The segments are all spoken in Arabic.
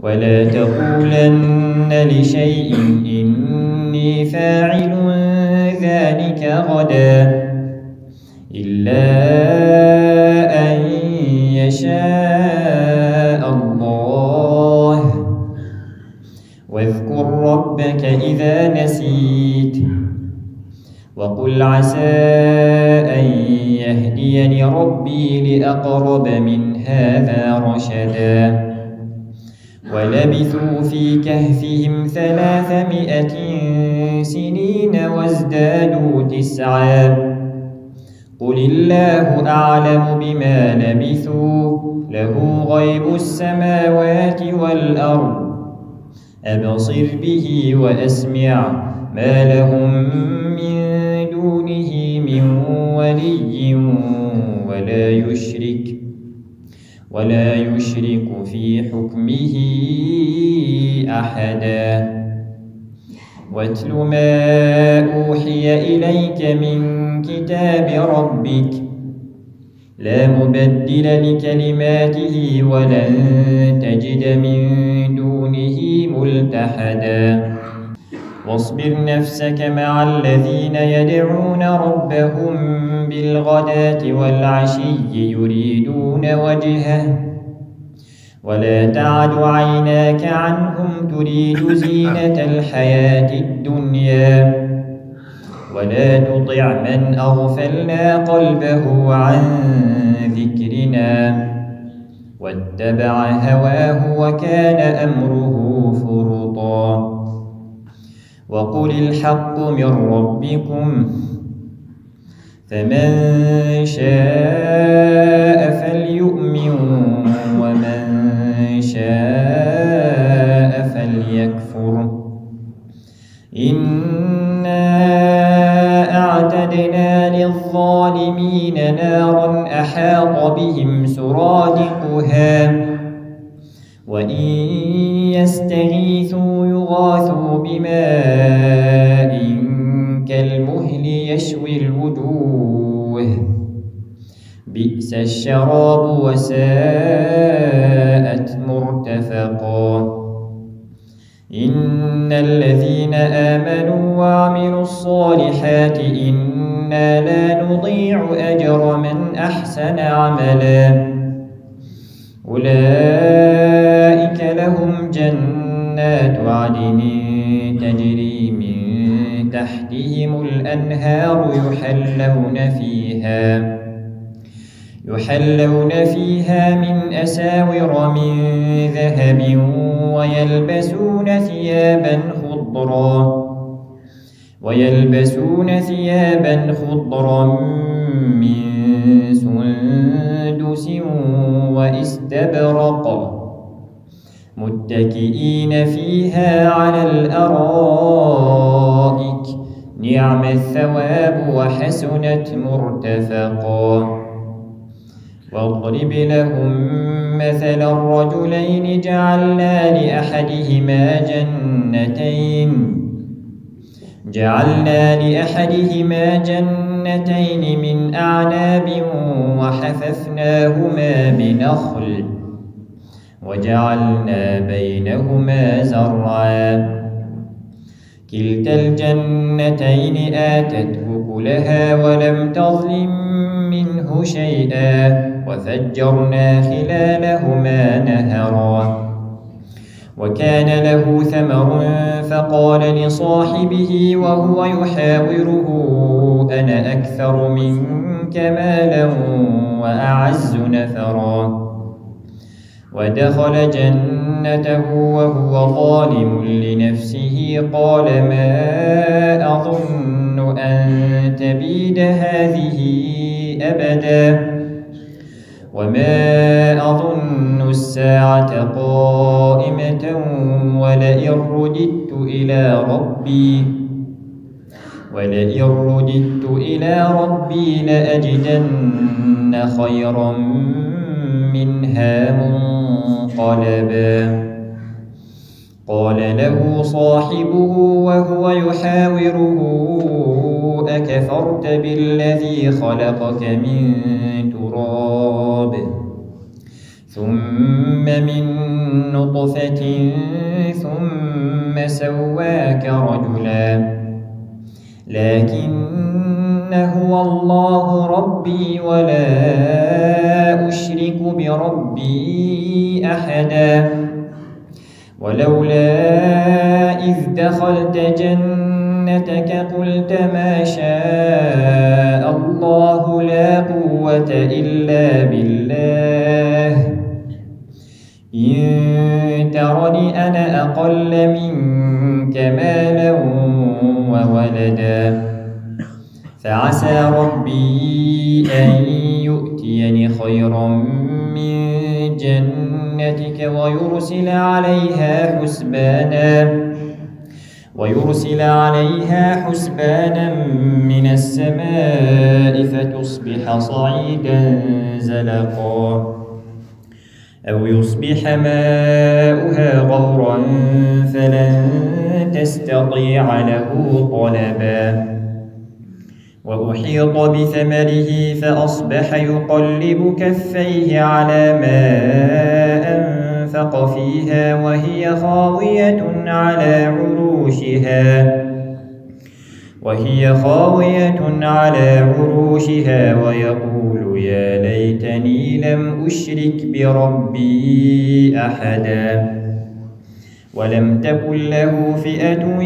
ولا تقولن لشيء إني فاعل ذلك غدا إلا أن يشاء الله. واذكر ربك إذا نسيت وقل عسى أن يهديني ربي لأقرب من هذا رشدا. ولبثوا في كهفهم 300 سنين وازدادوا 9 قل الله أعلم بما لبثوا له غيب السماوات والأرض أبصر به وأسمع ما لهم من دونه من ولي ولا يشرك في حكمه أحدا. واتل ما أوحي إليك من كتاب ربك لا مبدل لكلماته ولن تجد من دونه ملتحدا. واصبر نفسك مع الذين يدعون ربهم بالغداة والعشي يريدون وجهه ولا تعد عيناك عنهم تريد زينة الحياة الدنيا ولا تطع من أغفلنا قلبه عن ذكرنا واتبع هواه وكان أمره فرطا. وقل الحق من ربكم فمن شاء فليؤمن ومن شاء فليكفر. إنا أعتدنا للظالمين نارا أحاط بهم سرادقها وإن يستغيثوا يغاثوا بماء كالمهل يشوي الوجوه بئس الشراب وساءت مرتفقا. إن الذين آمنوا وعملوا الصالحات إنا لا نضيع أجر من أحسن عملا أولئك لهم جنات عدن تجري من تحتهم الأنهار يحلون فيها من أساور من ذهب ويلبسون ثيابا خضرا من سندس واستبرق متكئين فيها على الأرائك نعم الثواب وحسنت مرتفقا. واضرب لهم مثلا الرجلين جعلنا لأحدهما جنتين من أعناب وحففناهما بنخل وجعلنا بينهما زرعا كلتا الجنتين آتت أكلها ولم تظلم منه شيئا وفجرنا خلالهما نهرا. وكان له ثمر فقال لصاحبه وهو يحاوره أنا أكثر منك مالا وأعز نفرا. ودخل جنته وهو ظالم لنفسه قال ما أظن أن تبيد هذه أبدا وما أظن الساعة قائمة ولئن رددت إلى ربي لأجدن خيرا منها منقلبا. قال له صاحبه وهو يحاوره أكفرت بالذي خلقك من تراب ثم من نطفة ثم سواك رجلا لكن هو الله ربي ولا أشرك بربي أحدا ولولا إذ دخلت جنتك قلت ما شاء الله لا قوة إلا بالله إن ترني أنا أقل منك مالا وولدا فعسى ربي أن يؤتيني خيرا من جنتك ويرسل عليها حسبانا من السماء فتصبح صعيدا زلقا أو يصبح ماؤها غورا فلن تستطيع له طلبا وأحيط بثمره فأصبح يقلب كفيه على ما أنفق فيها وهي خاوية على عروشها ويقول يا ليتني لم أشرك بربي أحدا ولم تكن له فئة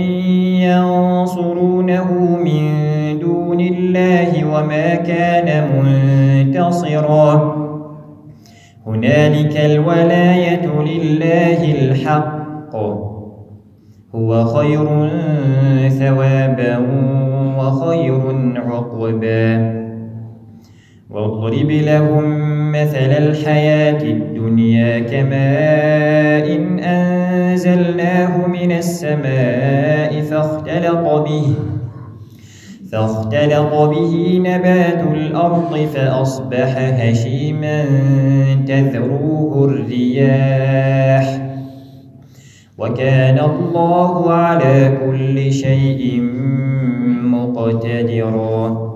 ينصرونه من دون الله وما كان منتصرا هنالك الولاية لله الحق هو خير ثوابا وخير عقبا واضرب لهم مثل الحياة الدنيا كماء أنزلناه من السماء فاختلط به نبات الأرض فأصبح هشيما تذروه الرياح وكان الله على كل شيء مقتدرا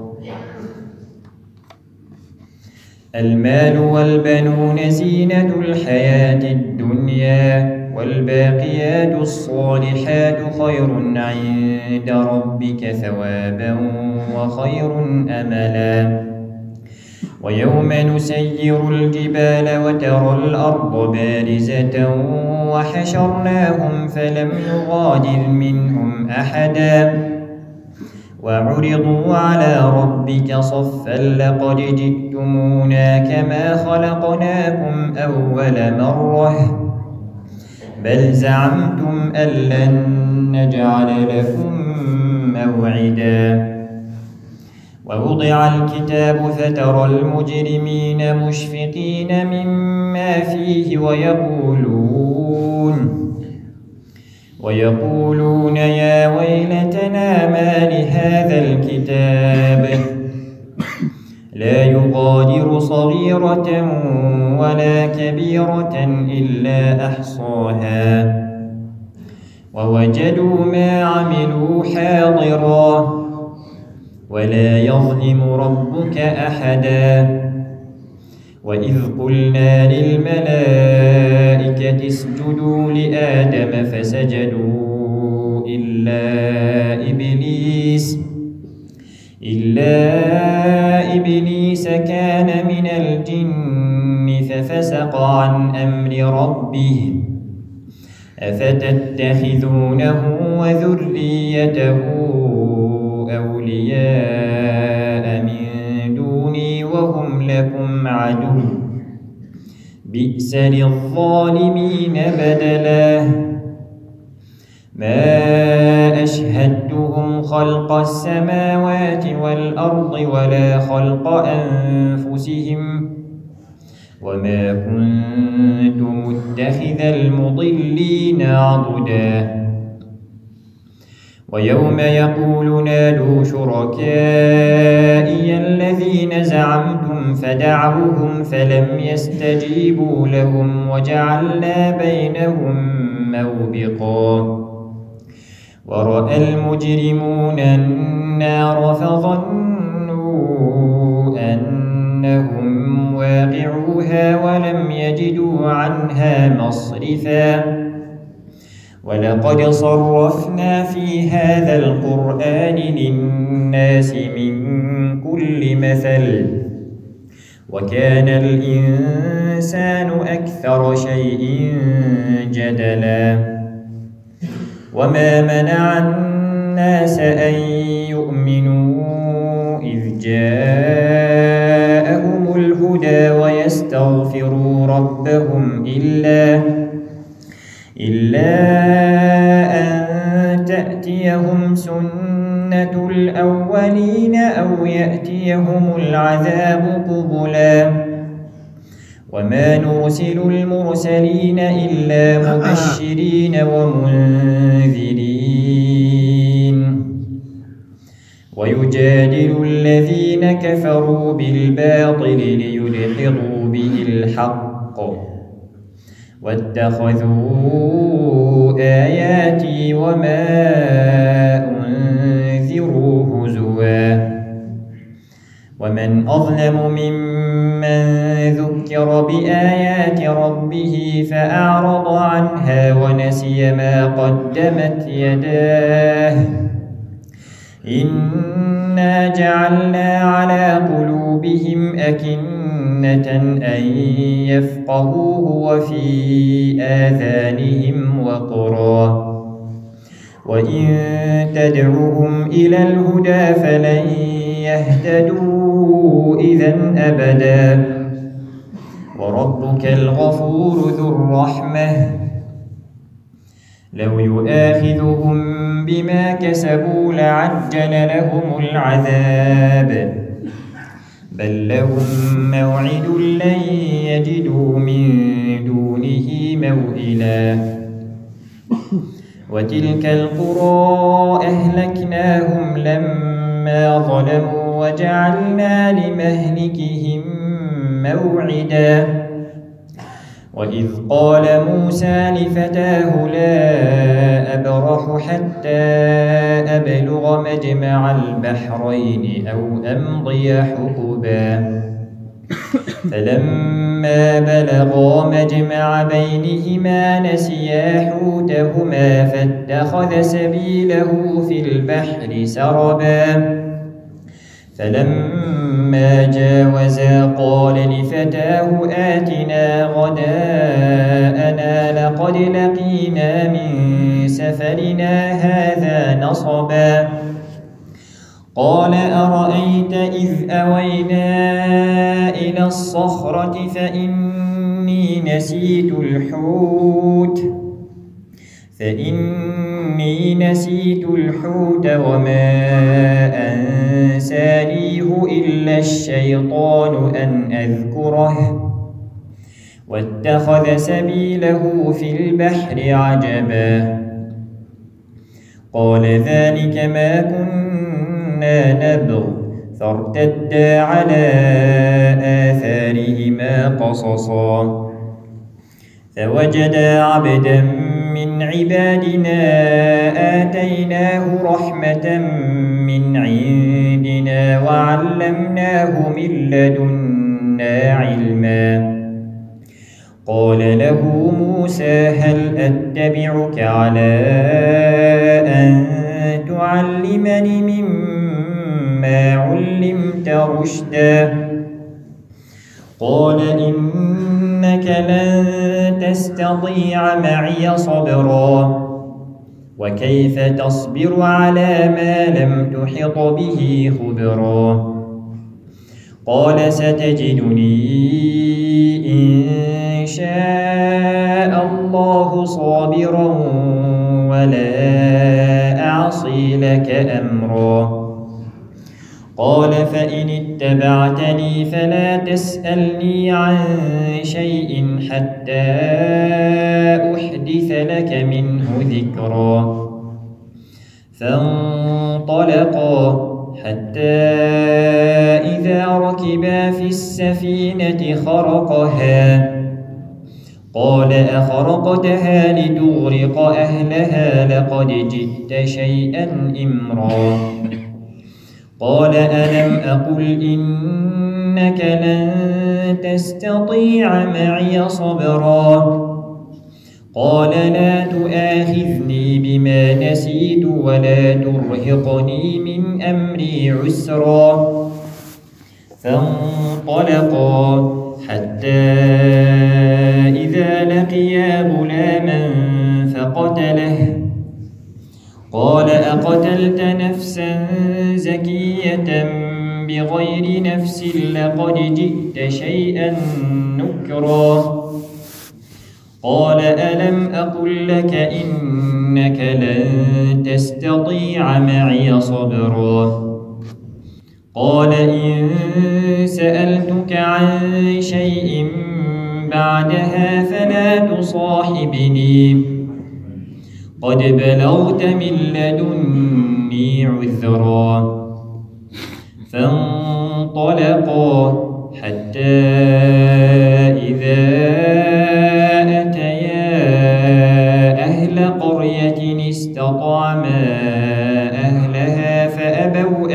المال والبنون زينة الحياة الدنيا والباقيات الصالحات خير عند ربك ثوابا وخير أملا ويوم نسير الجبال وترى الأرض بارزة وحشرناهم فلم نغادر منهم أحدا وعرضوا على ربك صفا لقد جئتمونا كما خلقناكم أول مرة بل زعمتم أن لن نجعل لكم موعدا ووضع الكتاب فترى المجرمين مشفقين مما فيه ويقولون يا ويلتنا ما لهذا الكتاب لا يغادر صغيرة ولا كبيرة إلا أحصاها ووجدوا ما عملوا حاضرا ولا يظلم ربك أحدا وإذ قلنا للملائكة اسجدوا لآدم فسجدوا إلا إبليس كان من الجن ففسق عن أمر ربه أفتتخذونه وذريته أولياء من دوني وهم لكم عدو بئس للظالمين بدلا ما أشهدتهم خلق السماوات والأرض ولا خلق أنفسهم وما كنت متخذ المضلين عضدا ويوم يقول نادوا شركائي الذين زعمتم فدعوهم فلم يستجيبوا لهم وجعلنا بينهم موبقا ورأى المجرمون النار فظنوا أنهم واقعوها ولم يجدوا عنها مصرفا ولقد صرفنا في هذا القرآن للناس من كل مثل وكان الإنسان أكثر شيء جدلا وما منع الناس أن يؤمنوا إذ جاءهم الهدى ويستغفروا ربهم إلا أن تأتيهم سنة الأولين أو يأتيهم العذاب قبلا وما نرسل المرسلين إلا مبشرين ومنذرين ويجادل الذين كفروا بالباطل ليدحضوا به الحق واتخذوا آياتي وما أنذروا هزوا ومن أظلم ممن ذكر بآيات ربه فأعرض عنها ونسي ما قدمت يداه إنا جعلنا على قلوبهم أكنة أن يفقهوه وفي آذانهم وقرا وإن تدعوهم إلى الهدى فلن يهتدوا إذن أبدا وربك الغفور ذو الرحمة لو يؤاخذهم بما كسبوا لعجل لهم العذاب بل لهم موعد لن يجدوا من دونه موئلا وتلك القرى أهلكناهم لما ظلموا وجعلنا لمهلكهم موعدا وإذ قال موسى لفتاه لا أبرح حتى أبلغ مجمع البحرين أو أمضي حقبا فلما بلغا مجمع بينهما نسيا حوتهما فاتخذ سبيله في البحر سربا فلما جاوزا قال لفتاه آتنا غداءنا لقد لقينا من سفرنا هذا نصبا قال أرأيت إذ أوينا إلى الصخرة فإني نسيت الحوت وما أنسانيه إلا الشيطان أن أذكره واتخذ سبيله في البحر عجبا قال ذلك ما كنا نبغ فارتدا على آثارهما قصصا فوجدا عبدا من عبادنا آتيناه رحمة من عندنا وعلمناه من لدنا علما قال له موسى هل أتبعك على أن تعلمني مما علمت رشدا قال إنك لن تستطيع معي صبرا وكيف تصبر على ما لم تحط به خبرا قال ستجدني إن شاء الله صابرا ولا أعصي لك أمرا قال فإن اتبعتني فلا تسألني عن شيء حتى أحدث لك منه ذكرا فانطلقا حتى إذا ركبا في السفينة خرقها قال أخرقتها لتغرق أهلها لقد جئت شيئا إمرا قال ألم أقل إنك لن تستطيع معي صبرا قال لا تؤاخذني بما نسيت ولا ترهقني من أمري عسرا فانطلقا حتى إذا لقيا غلاما فقتله قال أقتلت نفسا زكية بغير نفس لقد جئت شيئا نكرا قال ألم أقل لك إنك لن تستطيع معي صبرا قال إن سألتك عن شيء بعدها فلا تصاحبني قد بلغت من لدني عذرا فانطلقا حتى إذا أتيا أهل قرية استطعما أهلها فأبوا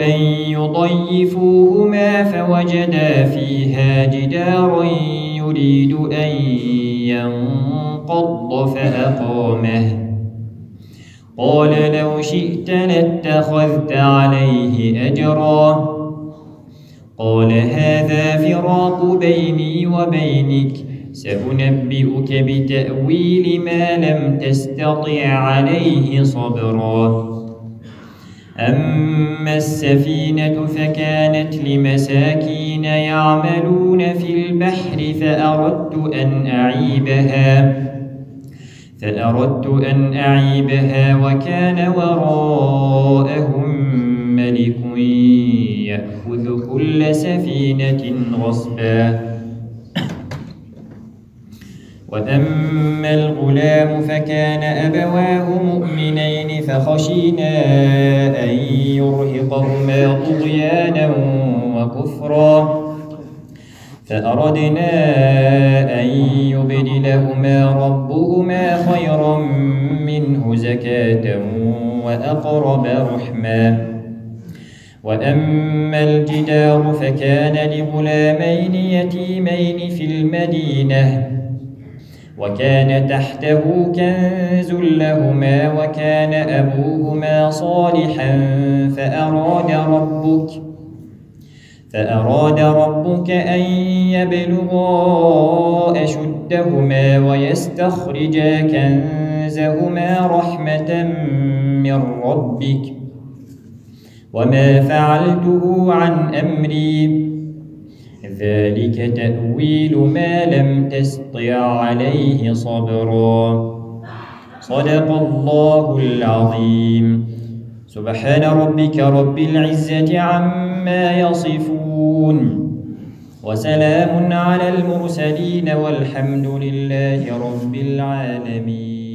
أن يضيفوهما فوجدا فيها جدارا يريد أن ينقض فأقامه قال لو شئت لاتخذت عليه أجرا قال هذا فراق بيني وبينك سأنبئك بتأويل ما لم تستطع عليه صبرا أما السفينة فكانت لمساكين يعملون في البحر فأردت أن أعيبها وكان وراءهم ملك يأخذ كل سفينة غصبا وأما الغلام فكان أبواه مؤمنين فخشينا أن يرهقهما طغيانا وكفرا فأردنا أن يبدلهما ربهما خيرا منه زكاة وأقرب رحما وأما الجدار فكان لغلامين يتيمين في المدينة وكان تحته كنز لهما وكان أبوهما صالحا فأراد ربك أن يبلغا أشدهما ويستخرجا كنزهما رحمة من ربك وما فعلته عن أمري ذلك تأويل ما لم تستطع عليه صبرا صدق الله العظيم. سبحان ربك رب العزة عما يصفون وسلام على المرسلين والحمد لله رب العالمين.